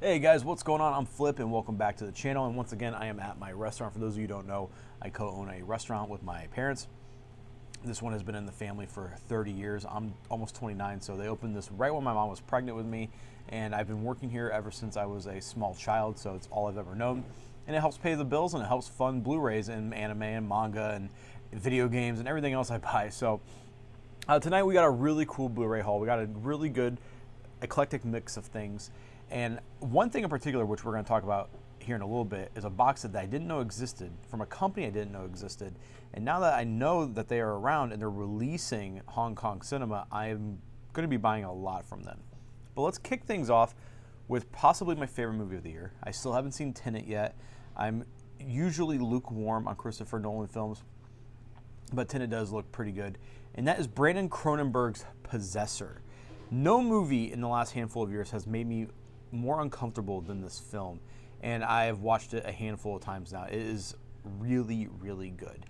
Hey guys, what's going on? I'm Flip and welcome back to the channel. And once again, I am at my restaurant. For those of you who don't know, I co-own a restaurant with my parents. This one has been in the family for 30 years. I'm almost 29, so they opened this right when my mom was pregnant with me. And I've been working here ever since I was a small child, so it's all I've ever known. And it helps pay the bills and it helps fund Blu-rays and anime and manga and video games and everything else I buy. So tonight we got a really cool Blu-ray haul. We got a really good eclectic mix of things. And one thing in particular, which we're going to talk about here in a little bit, is a box set that I didn't know existed from a company I didn't know existed. And now that I know that they are around and they're releasing Hong Kong cinema, I'm going to be buying a lot from them. But let's kick things off with possibly my favorite movie of the year. I still haven't seen Tenet yet. I'm usually lukewarm on Christopher Nolan films, but Tenet does look pretty good. And that is Brandon Cronenberg's Possessor. No movie in the last handful of years has made me more uncomfortable than this film, and I have watched it a handful of times now. It is really, really good.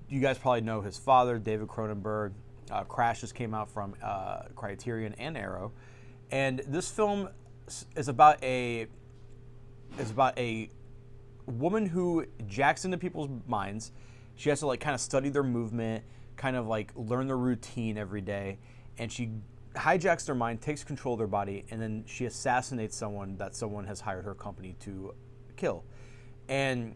You guys probably know his father, David Cronenberg. Crash just came out from Criterion and Arrow, and this film is about a woman who jacks into people's minds. She has to kind of study their movement, kind of learn their routine every day, and she hijacks their mind, takes control of their body, and then she assassinates someone that someone has hired her company to kill. And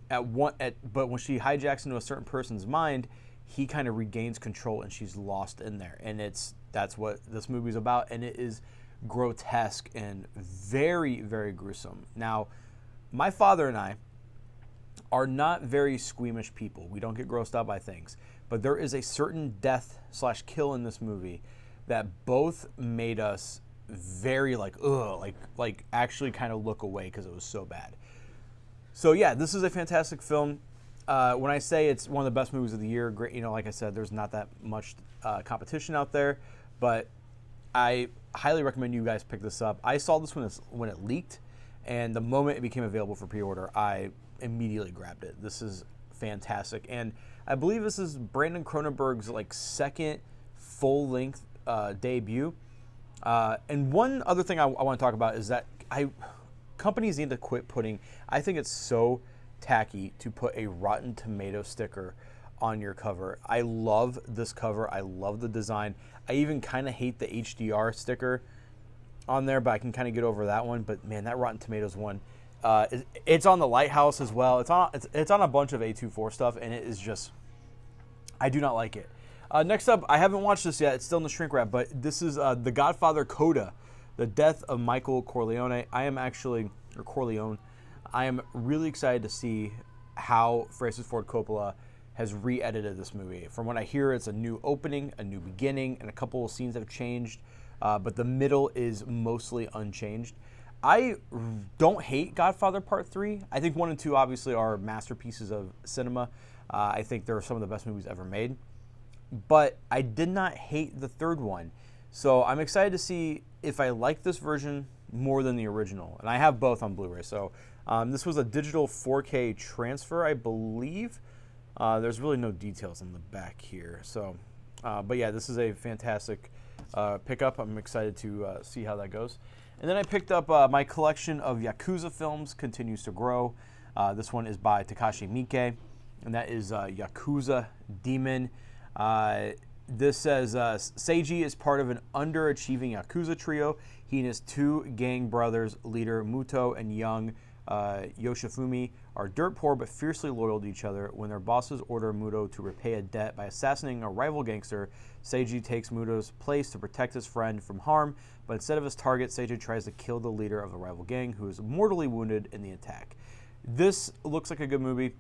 but when she hijacks into a certain person's mind, he kind of regains control and she's lost in there. And that's what this movie's about, and it is grotesque and very, very gruesome. Now, my father and I are not very squeamish people. We don't get grossed out by things. But there is a certain death/kill in this movie that both made us very actually kind of look away because it was so bad. So yeah, this is a fantastic film. When I say it's one of the best movies of the year, great, like I said, there's not that much competition out there, but I highly recommend you guys pick this up. I saw this when it leaked, and the moment it became available for pre-order, I immediately grabbed it. This is fantastic, and I believe this is Brandon Cronenberg's second full-length debut. And one other thing I want to talk about is that companies need to quit putting, I think it's so tacky to put a Rotten Tomato sticker on your cover. I love this cover. I love the design. I even kind of hate the HDR sticker on there, but I can kind of get over that one. But man, that Rotten Tomatoes one, it's on the Lighthouse as well. It's on a bunch of A24 stuff, and it is just, I do not like it. Next up, I haven't watched this yet. It's still in the shrink wrap, but this is The Godfather Coda, The Death of Michael Corleone. Corleone. I am really excited to see how Francis Ford Coppola has re-edited this movie. From what I hear, it's a new opening, a new beginning, and a couple of scenes have changed, but the middle is mostly unchanged. I don't hate Godfather Part 3. I think 1 and 2 obviously are masterpieces of cinema. I think they're some of the best movies ever made. But I did not hate the third one. So I'm excited to see if I like this version more than the original. And I have both on Blu-ray. So this was a digital 4K transfer, I believe. There's really no details on the back here. So, but yeah, this is a fantastic pickup. I'm excited to see how that goes. And then I picked up my collection of Yakuza films continues to grow. This one is by Takashi Miike, and that is Yakuza Demon. This says Seiji is part of an underachieving Yakuza trio. He and his two gang brothers, leader Muto and young Yoshifumi, are dirt poor but fiercely loyal to each other. When their bosses order Muto to repay a debt by assassinating a rival gangster, Seiji takes Muto's place to protect his friend from harm, but instead of his target, Seiji tries to kill the leader of the rival gang, who is mortally wounded in the attack. This looks like a good movie.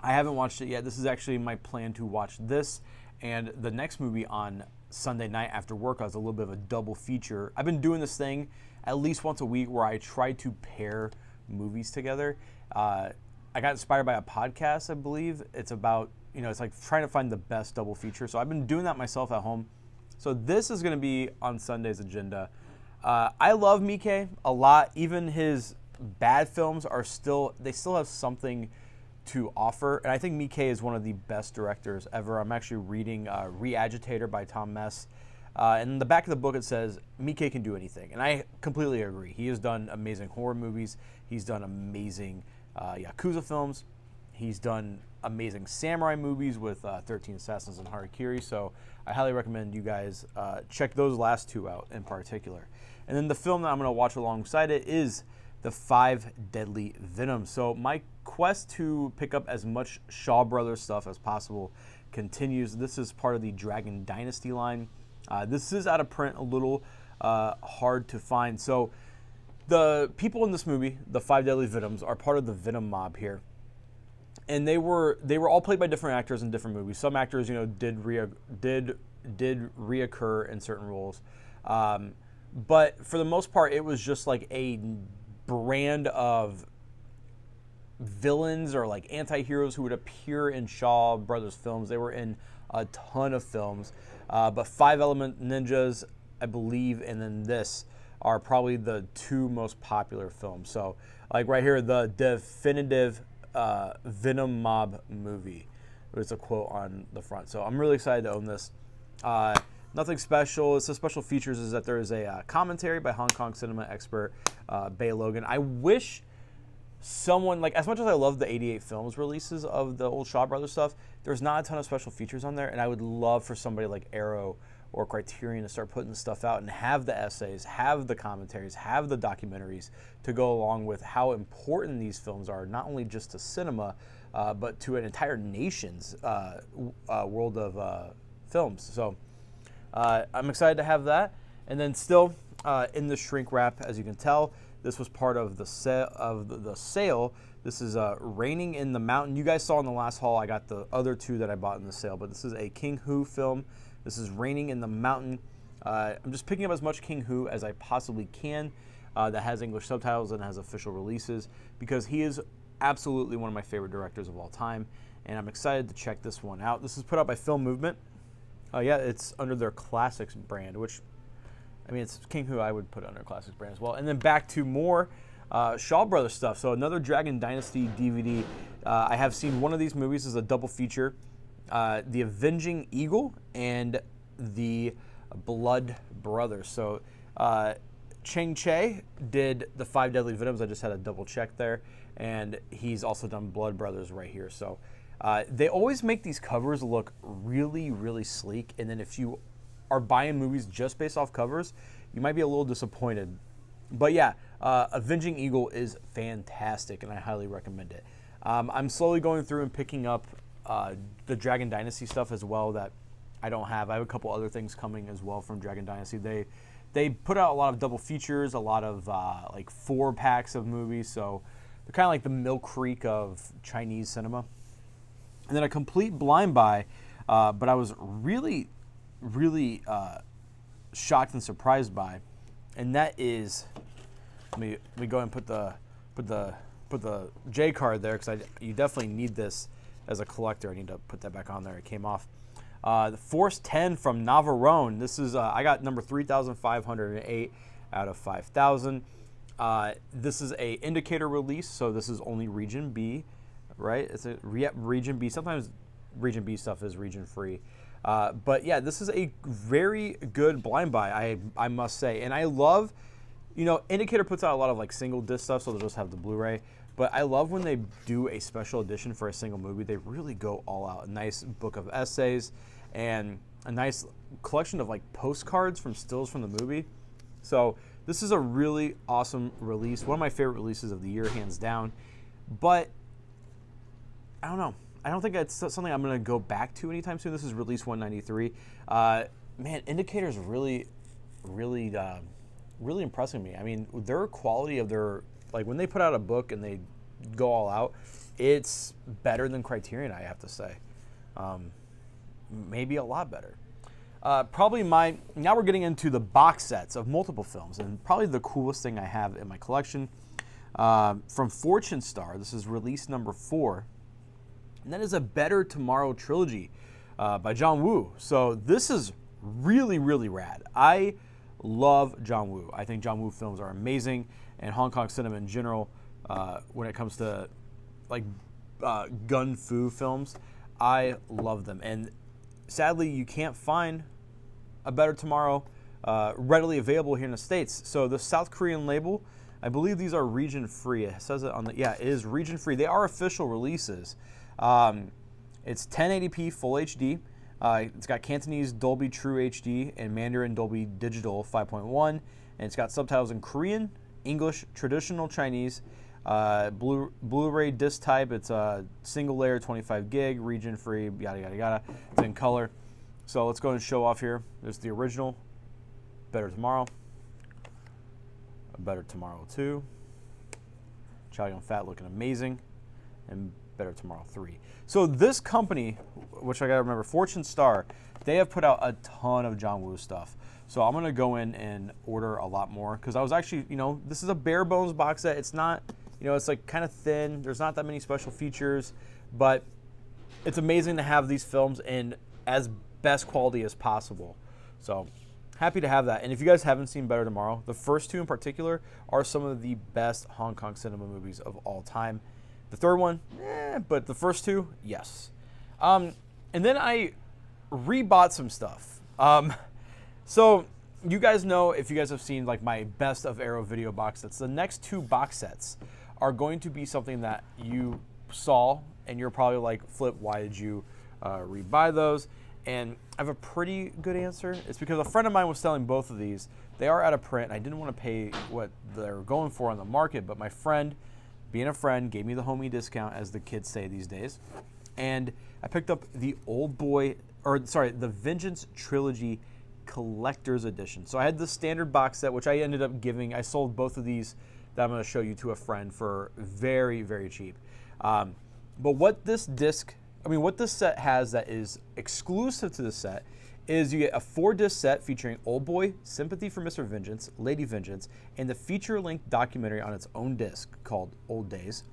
I haven't watched it yet. This is actually my plan to watch this and the next movie on Sunday night after work. I was a little bit of a double feature. I've been doing this thing at least once a week where I try to pair movies together. I got inspired by a podcast, I believe. It's about, it's like trying to find the best double feature. So I've been doing that myself at home. So this is going to be on Sunday's agenda. I love Miike a lot. Even his bad films still have something to offer. And I think Miike is one of the best directors ever. I'm actually reading Re-Agitator by Tom Mess. And in the back of the book it says, Miike can do anything. And I completely agree. He has done amazing horror movies. He's done amazing Yakuza films. He's done amazing samurai movies with 13 Assassins and Harakiri. So I highly recommend you guys check those last two out in particular. And then the film that I'm going to watch alongside it is The Five Deadly Venoms. So my quest to pick up as much Shaw Brothers stuff as possible continues. This is part of the Dragon Dynasty line. This is out of print, a little hard to find. So the people in this movie, the Five Deadly Venoms, are part of the Venom mob here. And they were all played by different actors in different movies. Some actors, did reoccur in certain roles. But for the most part, it was just like a brand of villains or like anti-heroes who would appear in Shaw Brothers films. They were in a ton of films. But Five Element Ninjas, I believe, and then this are probably the two most popular films. So like right here, the definitive Venom mob movie. There's a quote on the front. So I'm really excited to own this. Nothing special. It's the special features is that there is a commentary by Hong Kong cinema expert Bey Logan. I wish someone, like, as much as I love the 88 films releases of the old Shaw Brothers stuff, there's not a ton of special features on there, and I would love for somebody like Arrow or Criterion to start putting this stuff out and have the essays, have the commentaries, have the documentaries to go along with how important these films are, not only just to cinema, but to an entire nation's world of films. So I'm excited to have that. And then still in the shrink wrap, as you can tell, this was part of the sale. This is Raining in the Mountain. You guys saw in the last haul, I got the other two that I bought in the sale, but this is a King Hu film. This is Raining in the Mountain. I'm just picking up as much King Hu as I possibly can that has English subtitles and has official releases, because he is absolutely one of my favorite directors of all time, and I'm excited to check this one out. This is put out by Film Movement. Yeah, it's under their Classics brand, which, I mean, it's King Hu, I would put under Classics brand as well. And then back to more Shaw Brothers stuff. So another Dragon Dynasty DVD. I have seen one of these movies as a double feature. The Avenging Eagle and the Blood Brothers. So Cheng Che did the Five Deadly Venoms. I just had a double check there. And he's also done Blood Brothers right here. So they always make these covers look really, really sleek. And then if you are buying movies just based off covers, you might be a little disappointed. But yeah, Avenging Eagle is fantastic, and I highly recommend it. I'm slowly going through and picking up the Dragon Dynasty stuff as well that I don't have. I have a couple other things coming as well from Dragon Dynasty. They put out a lot of double features, a lot of like 4-packs of movies, so they're kind of like the Mill Creek of Chinese cinema. And then a complete blind buy, but I was really shocked and surprised by, and that is, let me go ahead and put the J card there, because you definitely need this as a collector. I need to put that back on there. It came off. The Force 10 from Navarone. This is I got number 3,508 out of 5,000. This is a indicator release, so this is only region B, right? It's a region B. Sometimes region B stuff is region free. But yeah, this is a very good blind buy, I must say. And I love, Indicator puts out a lot of like single disc stuff, so they'll just have the Blu-ray. But I love when they do a special edition for a single movie. They really go all out. A nice book of essays and a nice collection of like postcards from stills from the movie. So this is a really awesome release. One of my favorite releases of the year, hands down. But I don't know. I don't think it's something I'm going to go back to anytime soon. This is release 193. Man, Indicator's really impressing me. I mean, their quality of their, like when they put out a book and they go all out, it's better than Criterion, I have to say. Maybe a lot better. Now we're getting into the box sets of multiple films, and probably the coolest thing I have in my collection from Fortune Star. This is release number 4. And that is a Better Tomorrow trilogy by John Woo. So this is really, really rad. I love John Woo. I think John Woo films are amazing, and Hong Kong cinema in general, when it comes to like gun fu films, I love them. And sadly, you can't find A Better Tomorrow readily available here in the States. So the South Korean label, I believe these are region free. It says it on the, yeah, it is region free. They are official releases. It's 1080p full HD. It's got Cantonese Dolby True HD and Mandarin Dolby Digital 5.1. And it's got subtitles in Korean, English, traditional Chinese, Blu-ray disc type. It's a single layer, 25 gig, region free, yada, yada, yada. It's in color. So let's go ahead and show off here. There's the original, Better Tomorrow, A Better Tomorrow 2, Chow Yun-Fat looking amazing, and Better Tomorrow 3. So this company, which I gotta remember, Fortune Star, they have put out a ton of John Woo stuff. So I'm gonna go in and order a lot more because I was actually, this is a bare bones box set. It's not, it's like kind of thin. There's not that many special features, but it's amazing to have these films in as best quality as possible. So happy to have that. And if you guys haven't seen Better Tomorrow, the first two in particular are some of the best Hong Kong cinema movies of all time. The third one, but the first two, yes. And then I rebought some stuff. So you guys know, if you guys have seen like my best of Arrow video box sets, the next two box sets are going to be something that you saw and you're probably like, Flip, why did you rebuy those? And I have a pretty good answer. It's because a friend of mine was selling both of these. They are out of print, and I didn't want to pay what they're going for on the market, but my friend, being a friend, gave me the homie discount, as the kids say these days. And I picked up the the Vengeance Trilogy Collector's Edition. So I had the standard box set, which I ended up giving. I sold both of these that I'm going to show you to a friend for very, very cheap. But what this set has that is exclusive to the set is you get a 4-disc set featuring Old Boy, Sympathy for Mr. Vengeance, Lady Vengeance, and the feature-length documentary on its own disc called Old Days.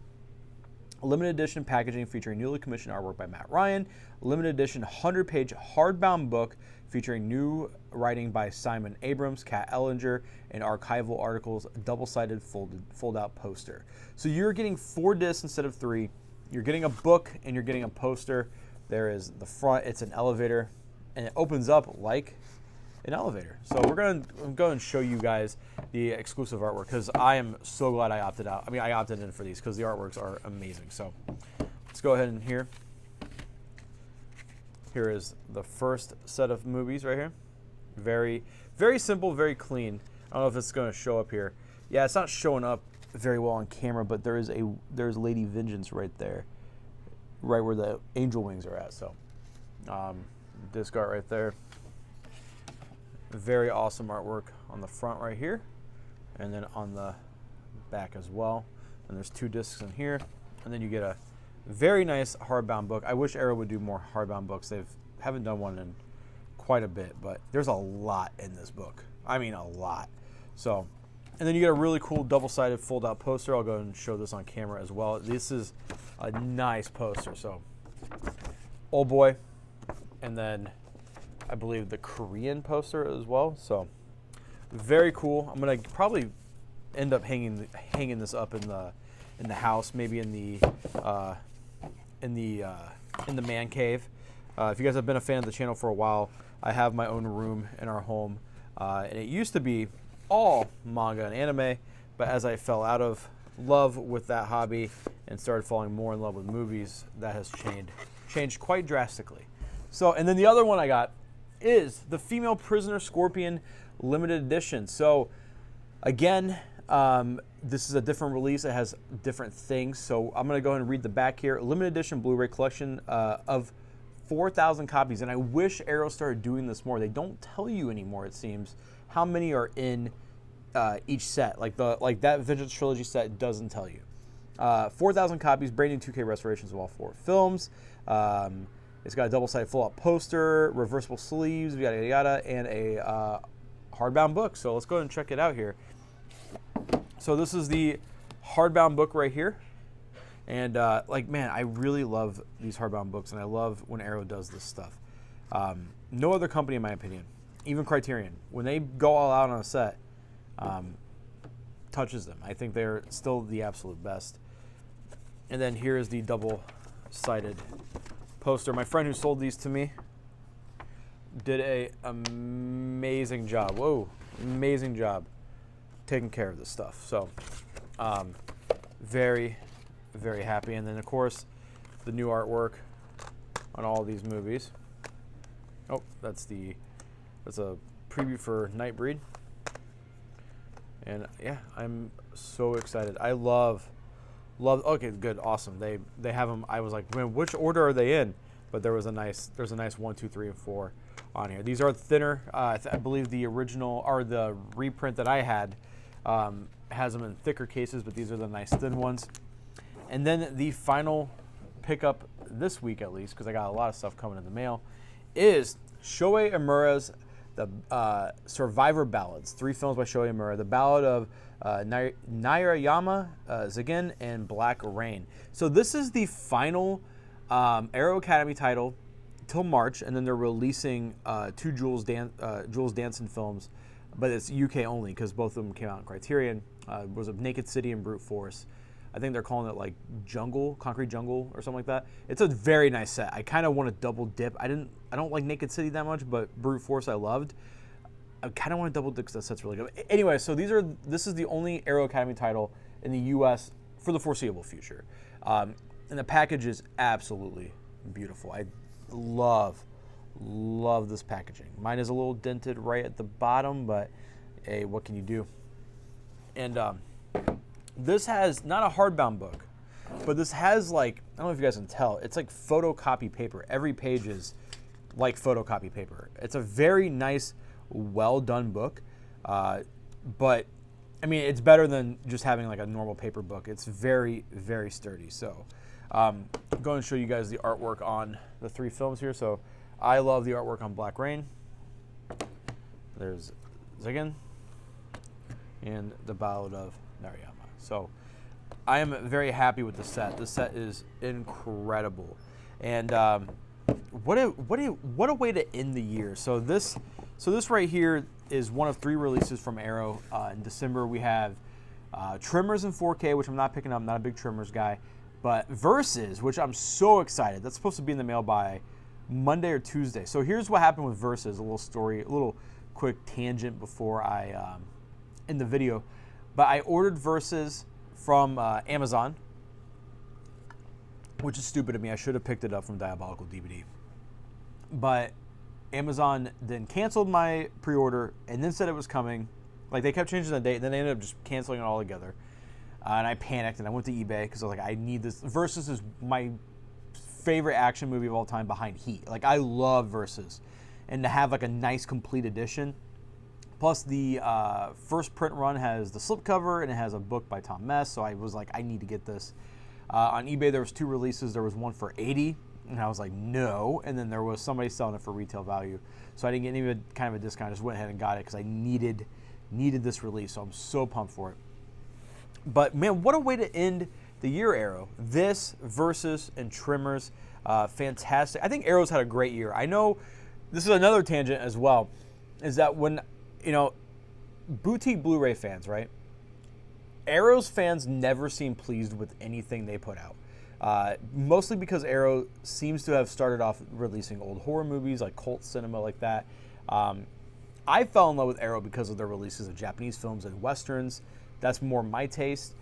A limited edition packaging featuring newly commissioned artwork by Matt Ryan. A limited edition 100-page hardbound book featuring new writing by Simon Abrams, Kat Ellinger, and archival articles, a double-sided fold-out poster. So you're getting 4 discs instead of 3. You're getting a book and you're getting a poster. There is the front, it's an elevator, and it opens up like an elevator. So we're going to go and show you guys the exclusive artwork because I am so glad I opted out. I opted in for these because the artworks are amazing. So let's go ahead and here is the first set of movies right here. Very, very simple, very clean. I don't know if it's going to show up here. Yeah, it's not showing up very well on camera, but there's Lady Vengeance right there, right where the angel wings are at. So disc art right there. Very awesome artwork on the front right here, and then on the back as well. And there's 2 discs in here, and then you get a very nice hardbound book. I wish Arrow would do more hardbound books. They haven't done one in quite a bit, but there's a lot in this book. I mean, a lot. So, and then you get a really cool double-sided fold-out poster. I'll go ahead and show this on camera as well. This is a nice poster. So, Old Boy, and then I believe the Korean poster as well. So, very cool. I'm gonna probably end up hanging this up in the house, maybe in the man cave. If you guys have been a fan of the channel for a while, I have my own room in our home, and it used to be all manga and anime, but as I fell out of love with that hobby and started falling more in love with movies, that has changed quite drastically. So, and then the other one I got is the Female Prisoner Scorpion limited edition. So again, this is a different release. It has different things. So I'm going to go ahead and read the back here. Limited edition Blu-ray collection of 4,000 copies. And I wish Arrow started doing this more. They don't tell you anymore, it seems, how many are in each set. Like that Vengeance Trilogy set doesn't tell you. 4,000 copies, brand new 2K restorations of all 4 films. It's got a double-sided full-out poster, reversible sleeves, yada, yada, yada, and a hardbound book. So let's go ahead and check it out here. So this is the hardbound book right here. And man, I really love these hardbound books, and I love when Arrow does this stuff. No other company, in my opinion, even Criterion, when they go all out on a set, touches them. I think they're still the absolute best. And then here is the double-sided poster. My friend who sold these to me did a amazing job. Whoa, amazing job taking care of this stuff. So, very, very happy. And then, of course, the new artwork on all these movies. Oh, that's a preview for Nightbreed. And yeah, I'm so excited. I love. Okay, good, awesome. They have them. I was like, man, which order are they in? But there's a nice 1, 2, 3, and 4 on here. These are thinner. I believe the original or the reprint that I had has them in thicker cases, but these are the nice thin ones. And then the final pickup this week, at least, because I got a lot of stuff coming in the mail, is Shoei Imura's the Survivor Ballads. 3 films by Shoei Imura. The Ballad of Nairayama, Zigen, and Black Rain. So this is the final Arrow Academy title till March, and then they're releasing 2 Jules Danson films, but it's UK only because both of them came out in Criterion. Was of Naked City and Brute Force. I think they're calling it like Concrete Jungle or something like that. It's a very nice set. I kind of want to double dip. I don't like Naked City that much, but Brute Force I loved. I kind of want to double dip because that set's really good. Anyway, so this is the only Arrow Academy title in the U.S. for the foreseeable future. And the package is absolutely beautiful. I love this packaging. Mine is a little dented right at the bottom, but hey, what can you do? And this has not a hardbound book, but this has like, I don't know if you guys can tell, it's like photocopy paper. Every page is like photocopy paper. It's a very nice, well done book, but I mean, it's better than just having like a normal paper book. It's very, very sturdy. So I'm going to show you guys the artwork on the 3 films here. So I love the artwork on Black Rain. There's Zigen and the Ballad of Nairayama. So I am very happy with the set. This set is incredible, and what a way to end the year. So this right here is one of 3 releases from Arrow. In December we have Tremors in 4K, which I'm not picking up. I'm not a big Tremors guy, but Versus, which I'm so excited. That's supposed to be in the mail by Monday or Tuesday. So here's what happened with Versus. A little story, a little quick tangent before I end the video. But I ordered Versus from Amazon, which is stupid of me. I should have picked it up from Diabolical DVD. But Amazon then canceled my pre-order and then said it was coming. Like, they kept changing the date, and then they ended up just canceling it all together. And I panicked, and I went to eBay because I was like, I need this. Versus is my favorite action movie of all time behind Heat. Like, I love Versus. And to have, like, a nice complete edition. Plus, the first print run has the slipcover, and it has a book by Tom Mess. So I was like, I need to get this. On eBay, there was 2 releases. There was one for $80, and I was like, no. And then there was somebody selling it for retail value. So I didn't get any kind of a discount. I just went ahead and got it because I needed this release. So I'm so pumped for it. But, man, what a way to end the year, Arrow. This, Versus, and Tremors, fantastic. I think Arrow's had a great year. I know this is another tangent as well, is that when... You know, boutique Blu-ray fans, right? Arrow's fans never seem pleased with anything they put out. Mostly because Arrow seems to have started off releasing old horror movies, like cult cinema like that. I fell in love with Arrow because of their releases of Japanese films and Westerns. That's more my taste.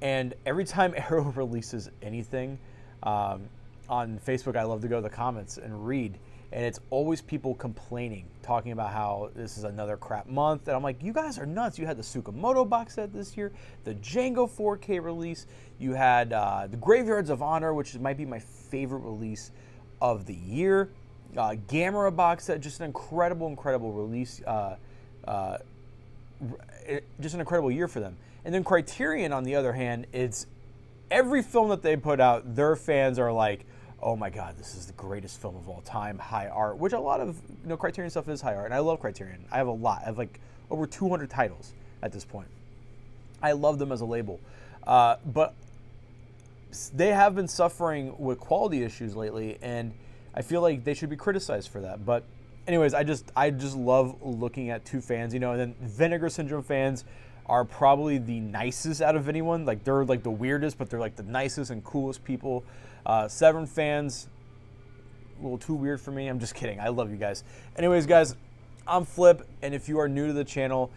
And every time Arrow releases anything, on Facebook, I love to go to the comments and read. And it's always people complaining, talking about how this is another crap month. And I'm like, you guys are nuts. You had the Tsukamoto box set this year, the Django 4K release. You had the Graveyards of Honor, which might be my favorite release of the year. Gamera box set, just an incredible release. Just an incredible year for them. And then Criterion, on the other hand, it's every film that they put out, their fans are like, oh my God, this is the greatest film of all time, high art, which a lot of Criterion stuff is high art, and I love Criterion. I have a lot. I have like over 200 titles at this point. I love them as a label. But they have been suffering with quality issues lately, and I feel like they should be criticized for that. But anyways, I just love looking at 2 fans, and then Vinegar Syndrome fans are probably the nicest out of anyone. Like, they're like the weirdest, but they're like the nicest and coolest people. Severn fans, a little too weird for me. I'm just kidding. I love you guys. Anyways, guys, I'm Flip, and if you are new to the channel,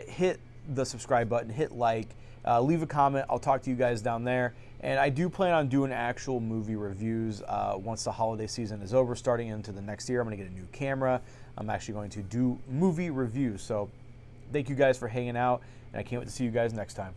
hit the subscribe button, hit like, leave a comment. I'll talk to you guys down there. And I do plan on doing actual movie reviews once the holiday season is over, starting into the next year. I'm going to get a new camera. I'm actually going to do movie reviews. So thank you guys for hanging out, and I can't wait to see you guys next time.